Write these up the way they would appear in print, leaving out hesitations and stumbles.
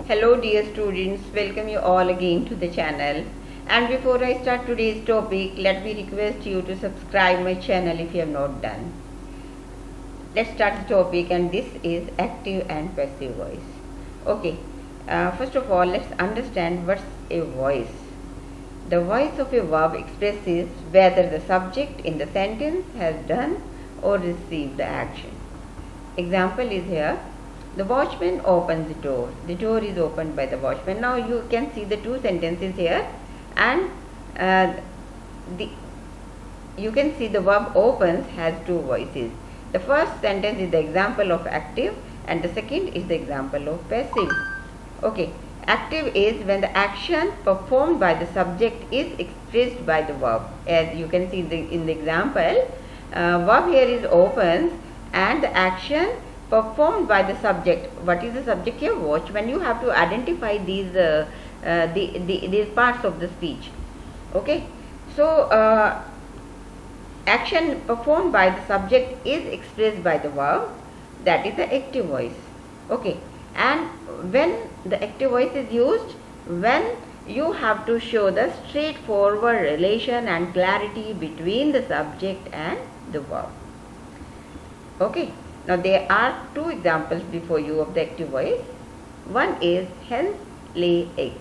Hello dear students, welcome you all again to the channel. And before I start today's topic, let me request you to subscribe my channel if you have not done. Let's start the topic, and this is active and passive voice. Okay, first of all let's understand what's a voice. The voice of a verb expresses whether the subject in the sentence has done or received the action. Example is here. The watchman opens the door. The door is opened by the watchman. Now you can see the two sentences here, and you can see the verb opens has two voices. The first sentence is the example of active, and the second is the example of passive. Okay, active is when the action performed by the subject is expressed by the verb. As you can see in the example, verb here is opens, and the action performed by the subject. What is the subject here? Watchman. You have to identify these these parts of the speech. Okay, so action performed by the subject is expressed by the verb, that is the active voice. Okay, and when the active voice is used, when you have to show the straightforward relation and clarity between the subject and the verb. Okay, now there are two examples before you of the active voice. One is hens lay eggs.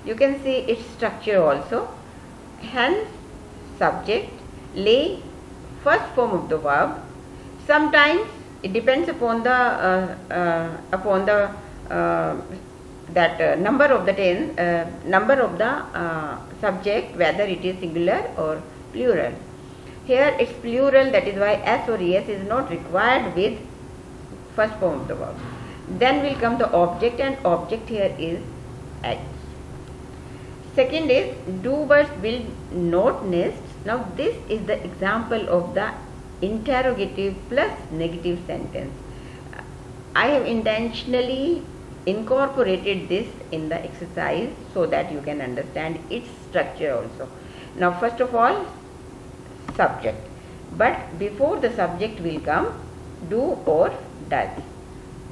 You can see its structure also. Hens, subject, lay, first form of the verb. Sometimes it depends upon the number of the number of the subject, whether it is singular or plural. Here it's plural, that is why S or ES is not required with first form of the verb. Then will come the object, and object here is eggs. Second is do birds build not nests. Now this is the example of the interrogative plus negative sentence. I have intentionally incorporated this in the exercise so that you can understand its structure also. Now first of all, subject, but before the subject will come do or does,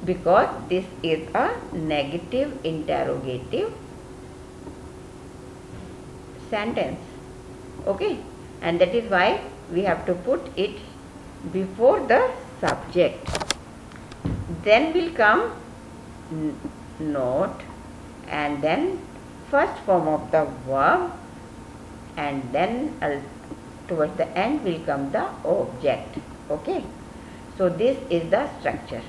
because this is a negative interrogative sentence. Okay, and that is why we have to put it before the subject. Then will come not, and then first form of the verb, and then towards the end will come the object. Okay, so this is the structure.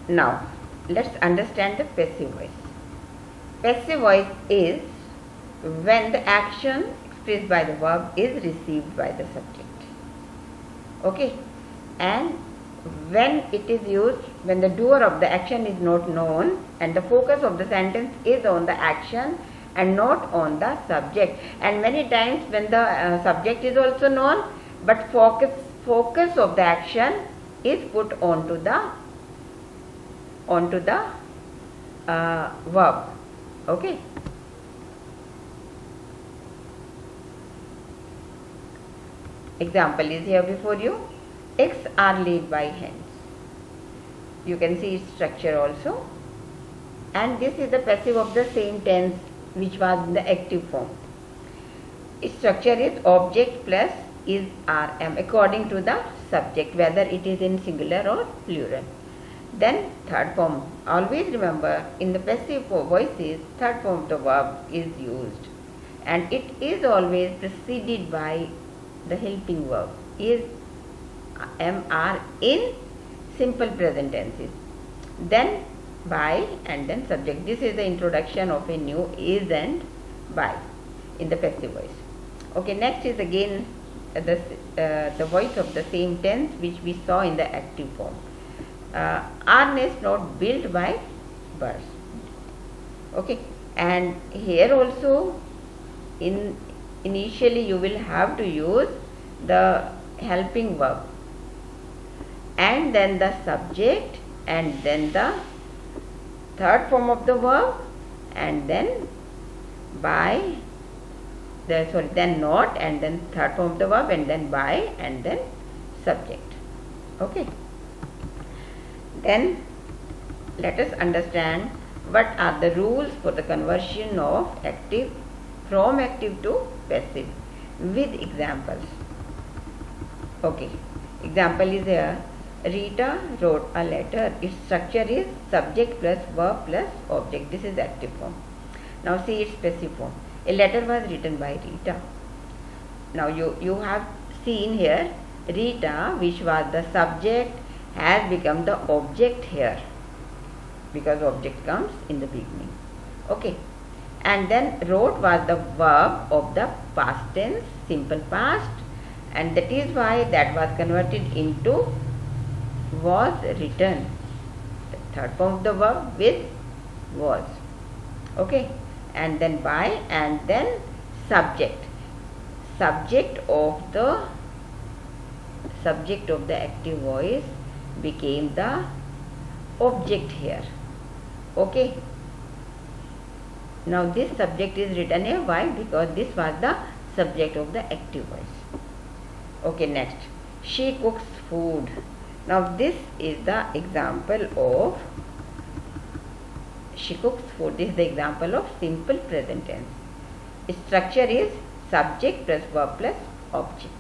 Now let's understand the passive voice. Passive voice is when the action expressed by the verb is received by the subject. Okay, and when it is used when the doer of the action is not known, and the focus of the sentence is on the action and not on the subject. And many times when the subject is also known, but focus of the action is put onto the verb. Okay, example is here before you. Eggs are laid by hens. You can see its structure also, and this is the passive of the same tense which was in the active form. Its structure is object plus is RM according to the subject, whether it is in singular or plural. Then third form, always remember in the passive voices third form of the verb is used, and it is always preceded by the helping verb is MR in simple present tenses, then by, and then subject. This is the introduction of a new is and by in the passive voice. Okay, next is again the voice of the same tense which we saw in the active form. Are nests not built by birds? Okay, and here also initially you will have to use the helping verb, and then the subject, and then the third form of the verb, and then by then not, and then third form of the verb, and then by, and then subject. Okay, then let us understand what are the rules for the conversion of active from active to passive with examples. Okay, example is here. Rita wrote a letter. Its structure is subject plus verb plus object. This is active form. Now see its passive form. A letter was written by Rita. Now you have seen here Rita, which was the subject, has become the object here because object comes in the beginning. Okay, and then wrote was the verb of the past tense, simple past, and that is why that was converted into was written, the third form of the verb with was. Okay, and then by, and then subject of the active voice became the object here. Okay, now this subject is written here. Why? Because this was the subject of the active voice. Okay, next, she cooks food. Now this is the example of she cooks food. This is the example of simple present tense. Its structure is subject plus verb plus object.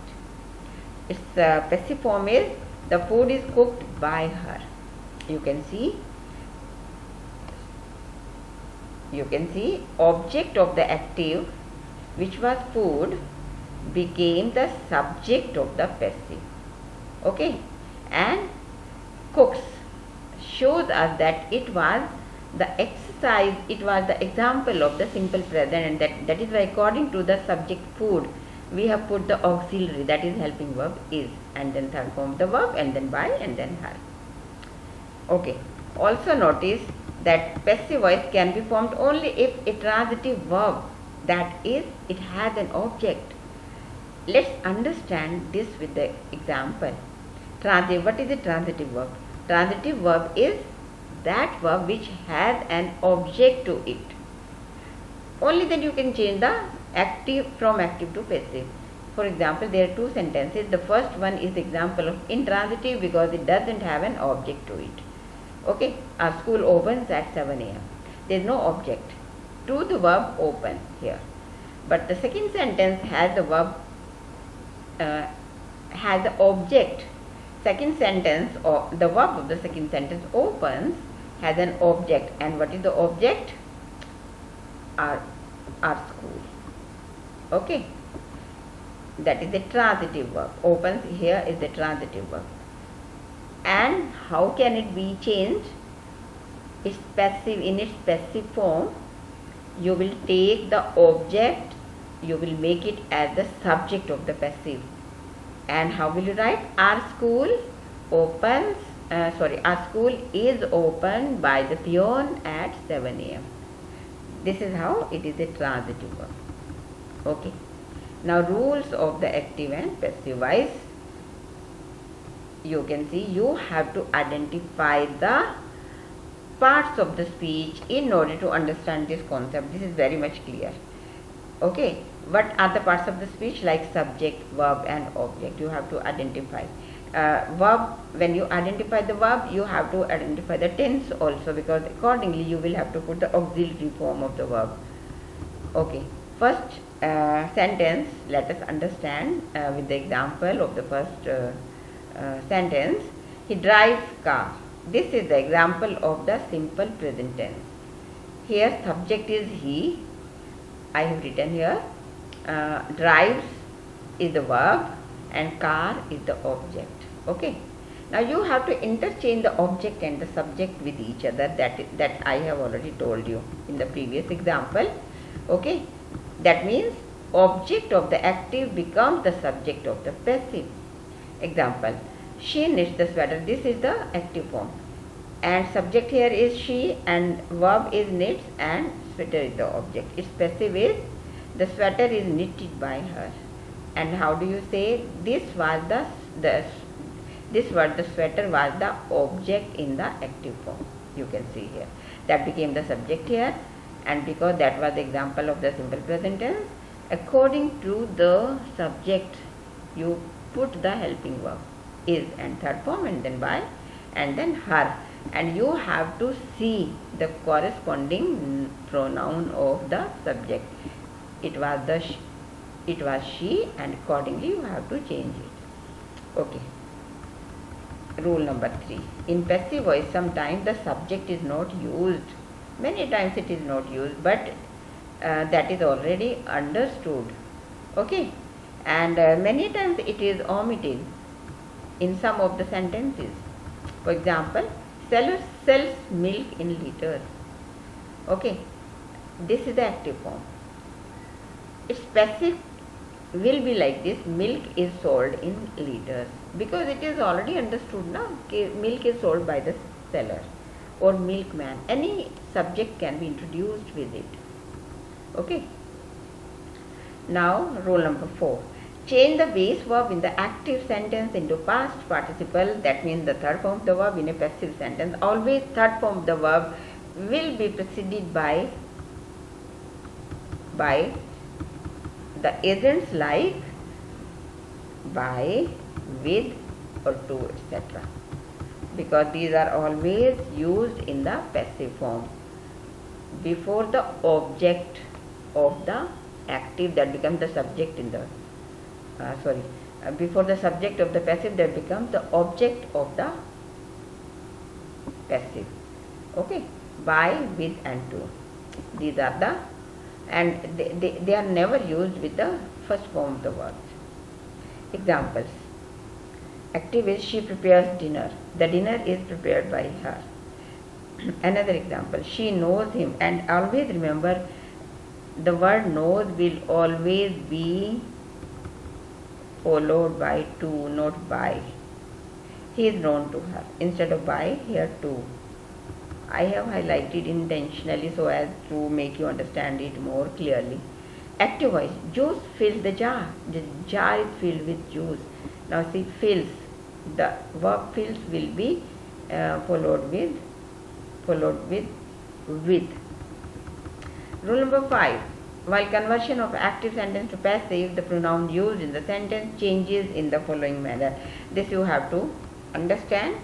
Its passive form is the food is cooked by her. You can see object of the active, which was food, became the subject of the passive. Okay, and cooks shows us that it was the exercise, it was the example of the simple present, and that is why according to the subject food we have put the auxiliary, that is helping verb is, and then third form of the verb, and then by, and then her. Okay, also notice that passive voice can be formed only if a transitive verb, that is it has an object. Let's understand this with the example. Transitive, what is a transitive verb? Transitive verb is that verb which has an object to it. Only then you can change the active from active to passive. For example, there are two sentences. The first one is example of intransitive because it doesn't have an object to it. Okay, our school opens at 7 a.m. There is no object to the verb open here. But the second sentence has the verb, has the object. Second sentence, or the verb of the second sentence, opens, has an object. And what is the object? Our school. Okay, that is the transitive verb. Opens here is the transitive verb. And how can it be changed? It's passive. In its passive form, you will take the object, you will make it as the subject of the passive. And how will you write? Our school opens, our school is opened by the peon at 7 a.m. This is how it is a transitive verb. Okay. Now rules of the active and passive voice. You can see you have to identify the parts of the speech in order to understand this concept. This is very much clear. Okay, what are the parts of the speech? Like subject, verb and object. You have to identify. Verb, when you identify the verb, you have to identify the tense also, because accordingly you will have to put the auxiliary form of the verb. Okay, first sentence, let us understand with the example of the first sentence. He drives car. This is the example of the simple present tense. Here subject is he. I have written here. Drives is the verb and car is the object. Okay. Now you have to interchange the object and the subject with each other. That I have already told you in the previous example. Okay. That means object of the active becomes the subject of the passive. Example. She knits the sweater. This is the active form. And subject here is she and verb is knits and sweater is the object. Its passive is the sweater is knitted by her. And how do you say this was the sweater was the object in the active form. You can see here. That became the subject here, and because that was the example of the simple present tense, according to the subject you put the helping verb is and third form and then by and then her. and you have to see the corresponding pronoun of the subject. It was she, and accordingly you have to change it. Okay. Rule number 3. In passive voice, sometimes the subject is not used. Many times it is not used, but that is already understood. Okay. And many times it is omitted in some of the sentences. For example, seller sells milk in liters. Okay. This is the active form. Its passive will be like this: milk is sold in liters, because it is already understood now. Milk is sold by the seller or milkman. Any subject can be introduced with it. Okay. Now rule number 4. Change the base verb in the active sentence into past participle. That means the third form of the verb in a passive sentence. Always third form of the verb will be preceded by the agents like by, with, or to, etc. Because these are always used in the passive form before the object of the active that becomes the subject in the before the subject of the passive that becomes the object of the passive. Okay. By, with, and to. These are the, and they are never used with the first form of the verbs. Examples. Active is she prepares dinner. The dinner is prepared by her. Another example. She knows him. And always remember, the word knows will always be followed by to, not by. He is known to her. Instead of by, here to. I have highlighted intentionally so as to make you understand it more clearly. Active voice. Juice fills the jar. The jar is filled with juice. Now see, fills. The verb fills will be followed with with. Rule number 5. While conversion of active sentence to passive, the pronoun used in the sentence changes in the following manner. This you have to understand.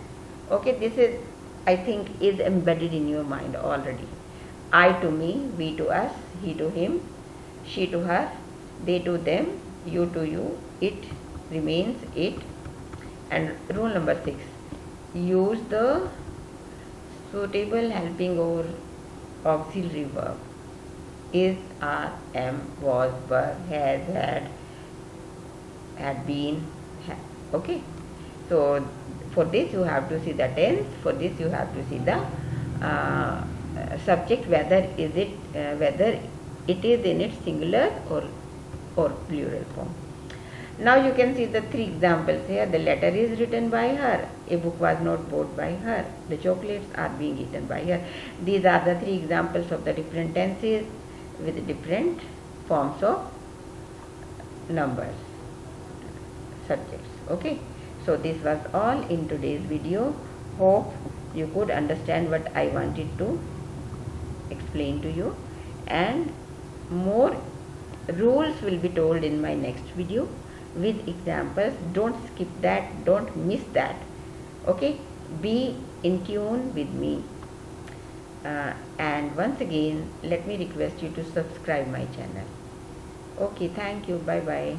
Okay, this is, I think, is embedded in your mind already. I to me, we to us, he to him, she to her, they to them, you to you, it remains it. And rule number 6. Use the suitable helping or auxiliary verb. Is, are, am, was, were, has, had been, okay. So for this you have to see the tense. For this you have to see the subject, whether it is in its singular or plural form. Now you can see the 3 examples here. The letter is written by her. A book was not bought by her. The chocolates are being eaten by her. These are the 3 examples of the different tenses with different forms of numbers, subjects. Okay. So this was all in today's video. Hope you could understand what I wanted to explain to you, and more rules will be told in my next video with examples. Don't skip that, don't miss that. Okay, be in tune with me, and once again let me request you to subscribe my channel. Okay, thank you, bye bye.